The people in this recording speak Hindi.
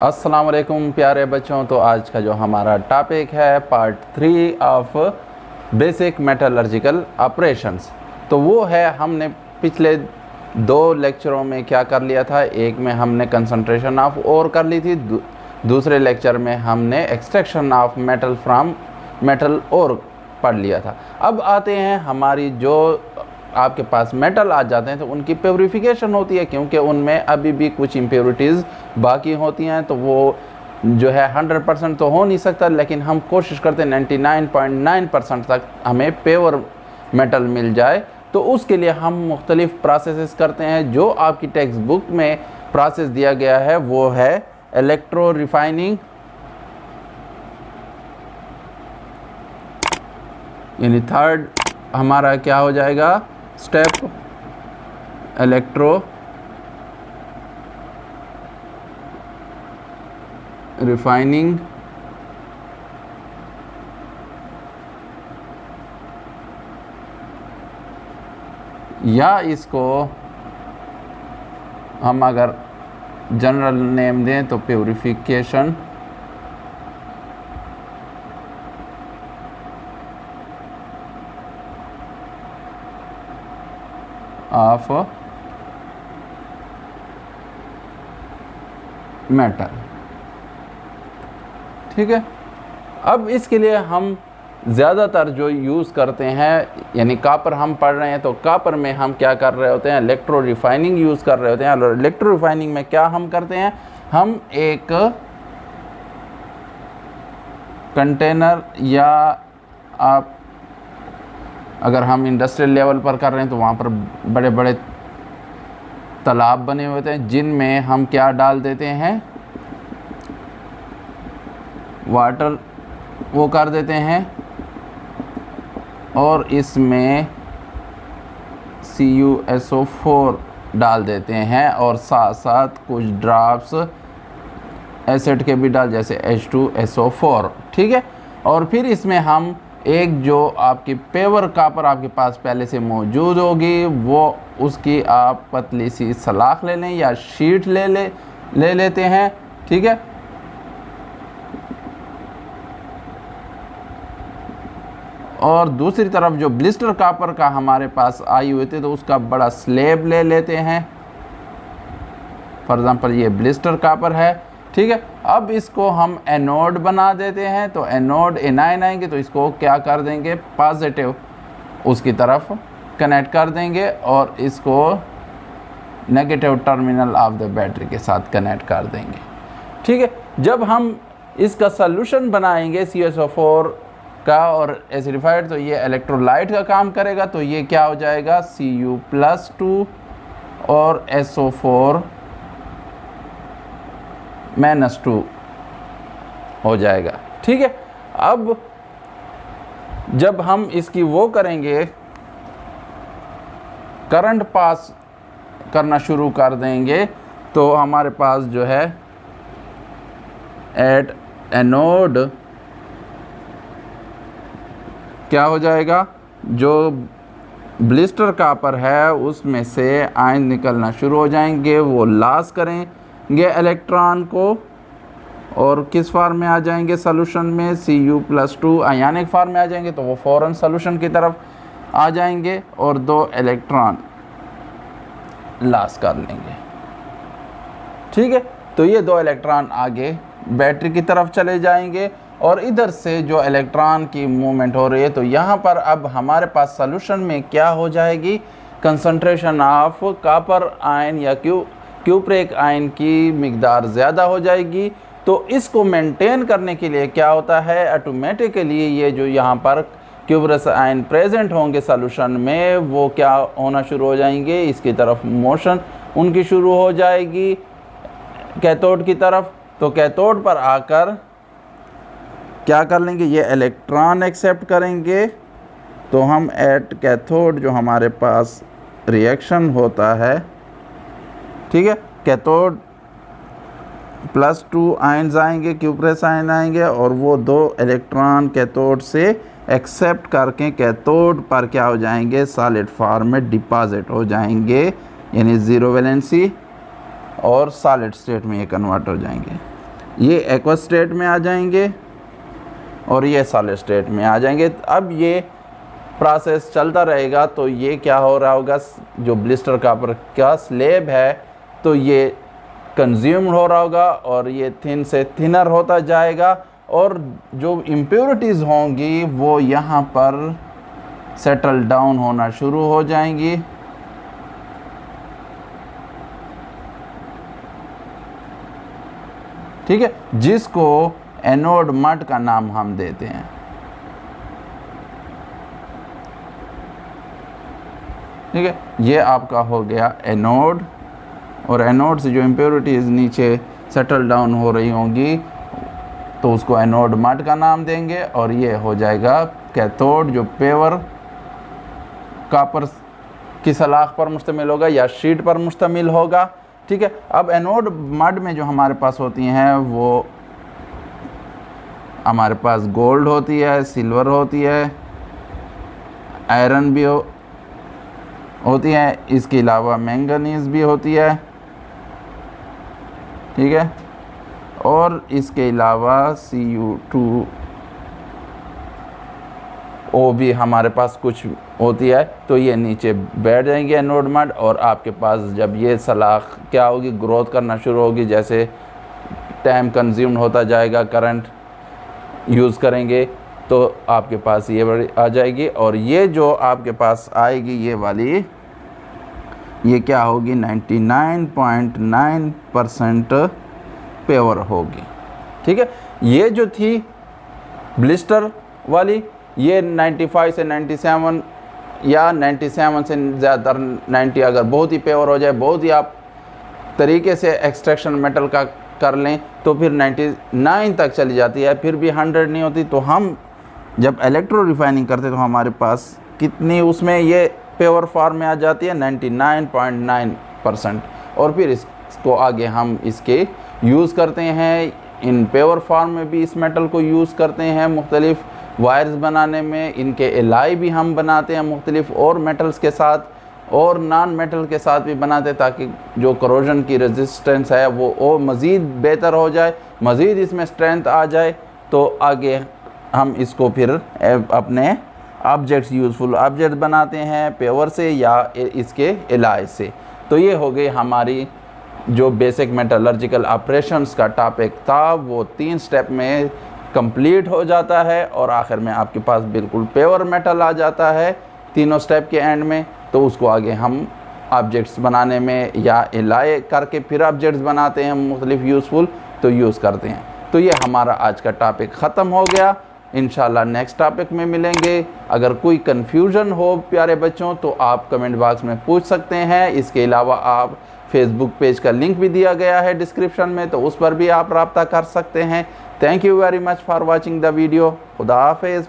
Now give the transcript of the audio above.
अस्सलाम वालेकुम प्यारे बच्चों। तो आज का जो हमारा टॉपिक है part 3 of basic metallurgical operations. तो वो है, हमने पिछले 2 लेक्चरों में क्या कर लिया था। एक में हमने कंसंट्रेशन ऑफ ओर कर ली थी, दूसरे लेक्चर में हमने extraction of metal from metal ore पढ़ लिया था। अब आते हैं हमारी जो आपके पास मेटल आ जाते हैं तो उनकी प्योरिफिकेशन होती है, क्योंकि उनमें अभी भी कुछ इम्प्योरिटीज़ बाकी होती हैं। तो वो जो है 100% तो हो नहीं सकता, लेकिन हम कोशिश करते हैं 99.9% तक हमें प्योर मेटल मिल जाए। तो उसके लिए हम मुख्तलिफ प्रोसेसेस करते हैं। जो आपकी टेक्स्ट बुक में प्रोसेस दिया गया है वो है इलेक्ट्रो रिफाइनिंग, यानी थर्ड हमारा क्या हो जाएगा स्टेप, इलेक्ट्रो रिफाइनिंग। या इसको हम अगर जनरल नेम दें तो प्यूरिफिकेशन ऑफ मेटल। ठीक है। अब इसके लिए हम ज़्यादातर जो यूज़ करते हैं, यानी कापर हम पढ़ रहे हैं तो कापर में हम क्या कर रहे होते हैं, इलेक्ट्रो रिफाइनिंग यूज़ कर रहे होते हैं। और इलेक्ट्रो रिफाइनिंग में क्या हम करते हैं, हम एक कंटेनर या आप अगर हम इंडस्ट्रियल लेवल पर कर रहे हैं तो वहाँ पर बड़े बड़े तालाब बने हुए होते हैं, जिनमें हम क्या डाल देते हैं, वाटर वो कर देते हैं, और इसमें CuSO4 डाल देते हैं, और साथ साथ कुछ ड्रॉप्स एसिड के भी डाल, जैसे H2SO4। ठीक है। और फिर इसमें हम एक जो आपकी पेवर कापर आपके पास पहले से मौजूद होगी, वो उसकी आप पतली सी सलाख ले लें या शीट ले लेते हैं। ठीक है। और दूसरी तरफ जो ब्लिस्टर कापर का हमारे पास आई हुई थी तो उसका बड़ा स्लेब ले लेते हैं। फॉर एग्जांपल ये ब्लिस्टर कापर है। ठीक है। अब इसको हम एनोड बना देते हैं। तो एनोड एनाइन आएंगे तो इसको क्या कर देंगे, पॉजिटिव उसकी तरफ कनेक्ट कर देंगे, और इसको negative terminal of the battery के साथ कनेक्ट कर देंगे। ठीक है। जब हम इसका सॉल्यूशन बनाएंगे CuSO4 का और एसिडिफाइड, तो ये इलेक्ट्रोलाइट का काम करेगा। तो ये क्या हो जाएगा, Cu+2 और SO4 -2 हो जाएगा। ठीक है। अब जब हम इसकी वो करेंगे, करंट पास करना शुरू कर देंगे, तो हमारे पास जो है एट एनोड क्या हो जाएगा, जो ब्लिस्टर कापर है उसमें से आयन निकलना शुरू हो जाएंगे, वो लॉस करेंगे इलेक्ट्रॉन को, और किस फॉर्म में आ जाएंगे सॉल्यूशन में, Cu+2 आयनिक फॉर्म में आ जाएंगे। तो वो फ़ौरन सॉल्यूशन की तरफ आ जाएंगे और 2 इलेक्ट्रॉन लॉस कर लेंगे। ठीक है। तो ये 2 इलेक्ट्रॉन आगे बैटरी की तरफ चले जाएंगे, और इधर से जो इलेक्ट्रॉन की मूवमेंट हो रही है, तो यहाँ पर अब हमारे पास सॉल्यूशन में क्या हो जाएगी, कंसंट्रेशन ऑफ कॉपर आयन या क्यूप्रिक आयन की मिकदार ज़्यादा हो जाएगी। तो इसको मेंटेन करने के लिए क्या होता है, ऑटोमेटिकली ये जो यहाँ पर क्यूप्रस आयन प्रेजेंट होंगे सॉल्यूशन में, वो क्या होना शुरू हो जाएंगे, इसकी तरफ मोशन उनकी शुरू हो जाएगी कैथोड की तरफ। तो कैथोड पर आकर क्या कर लेंगे, ये इलेक्ट्रॉन एक्सेप्ट करेंगे। तो हम एट कैथोड जो हमारे पास रिएक्शन होता है, ठीक है, कैथोड +2 आयन्स आएंगे, क्यूप्रस आयन आएंगे, और वो 2 इलेक्ट्रॉन कैथोड से एक्सेप्ट करके कैथोड पर क्या हो जाएंगे, सॉलिड फॉर्म में डिपॉजिट हो जाएंगे, यानी ज़ीरो वैलेंसी और सॉलिड स्टेट में ये कन्वर्ट हो जाएंगे। ये एक्वस स्टेट में आ जाएंगे और ये सॉलिड स्टेट में आ जाएंगे। अब ये प्रोसेस चलता रहेगा तो ये क्या हो रहा होगा, जो ब्लिस्टर कॉपर का स्लेब है तो ये कंज्यूम्ड हो रहा होगा और ये थिन से थिनर होता जाएगा और जो इम्प्योरिटीज़ होंगी वो यहाँ पर सेटल डाउन होना शुरू हो जाएंगी। ठीक है, जिसको एनोड मड का नाम हम देते हैं। ठीक है, ये आपका हो गया एनोड और एनोड से जो इम्प्योरिटीज़ नीचे सेटल डाउन हो रही होंगी तो उसको एनोड मड का नाम देंगे और ये हो जाएगा कैथोड, जो पेवर कॉपर की सलाख पर मुश्तमिल होगा या शीट पर मुश्तमिल होगा। ठीक है, अब एनोड मड में जो हमारे पास होती हैं वो हमारे पास गोल्ड होती है, सिल्वर होती है, आयरन भी होती है, इसके अलावा मैंगनीज भी होती है। ठीक है, और इसके अलावा Cu2O भी हमारे पास कुछ होती है। तो ये नीचे बैठ जाएंगे एनोड मड और आपके पास जब ये सलाख क्या होगी, ग्रोथ करना शुरू होगी, जैसे टाइम कंज्यूम होता जाएगा, करंट यूज़ करेंगे तो आपके पास ये बड़ी आ जाएगी और ये जो आपके पास आएगी ये वाली, ये क्या होगी, 99.9% प्योर होगी। ठीक है, ये जो थी ब्लिस्टर वाली ये 95 से 97 या 97 से ज़्यादा 90, अगर बहुत ही प्योर हो जाए, बहुत ही आप तरीके से एक्सट्रैक्शन मेटल का कर लें तो फिर 99 तक चली जाती है, फिर भी 100 नहीं होती। तो हम जब इलेक्ट्रो रिफाइनिंग करते तो हमारे पास कितनी उसमें ये प्योर फॉर्म में आ जाती है, 99.9%। और फिर इसको आगे हम इसके यूज़ करते हैं, इन प्योर फॉर्म में भी इस मेटल को यूज़ करते हैं मुख्तलिफ़ वायर्स बनाने में, इनके एलाई भी हम बनाते हैं मुख्तलिफ़ और मेटल्स के साथ और नॉन मेटल के साथ भी बनाते हैं, ताकि जो करोजन की रेजिस्टेंस है वो और मज़ीद बेहतर हो जाए, मज़ीद इसमें स्ट्रेंथ आ जाए। तो आगे हम इसको फिर अपने ऑब्जेक्ट्स, यूज़फुल ऑब्जेक्ट बनाते हैं प्योर से या इसके एलाई से। तो ये हो गई हमारी जो बेसिक मेटलर्जिकल ऑपरेशंस का टॉपिक था, वो 3 स्टेप में कंप्लीट हो जाता है और आखिर में आपके पास बिल्कुल प्योर मेटल आ जाता है तीनों स्टेप के एंड में। तो उसको आगे हम ऑब्जेक्ट्स बनाने में या एलाई करके फिर ऑब्जेक्ट्स बनाते हैं मुख्तलिफ यूज़फुल, तो यूज़ करते हैं। तो ये हमारा आज का टॉपिक ख़त्म हो गया। इंशाल्लाह नेक्स्ट टॉपिक में मिलेंगे। अगर कोई कन्फ्यूज़न हो प्यारे बच्चों तो आप कमेंट बॉक्स में पूछ सकते हैं। इसके अलावा आप फेसबुक पेज का लिंक भी दिया गया है डिस्क्रिप्शन में, तो उस पर भी आप रब्ता कर सकते हैं। Thank you very much for watching the video. खुदा हाफिज़।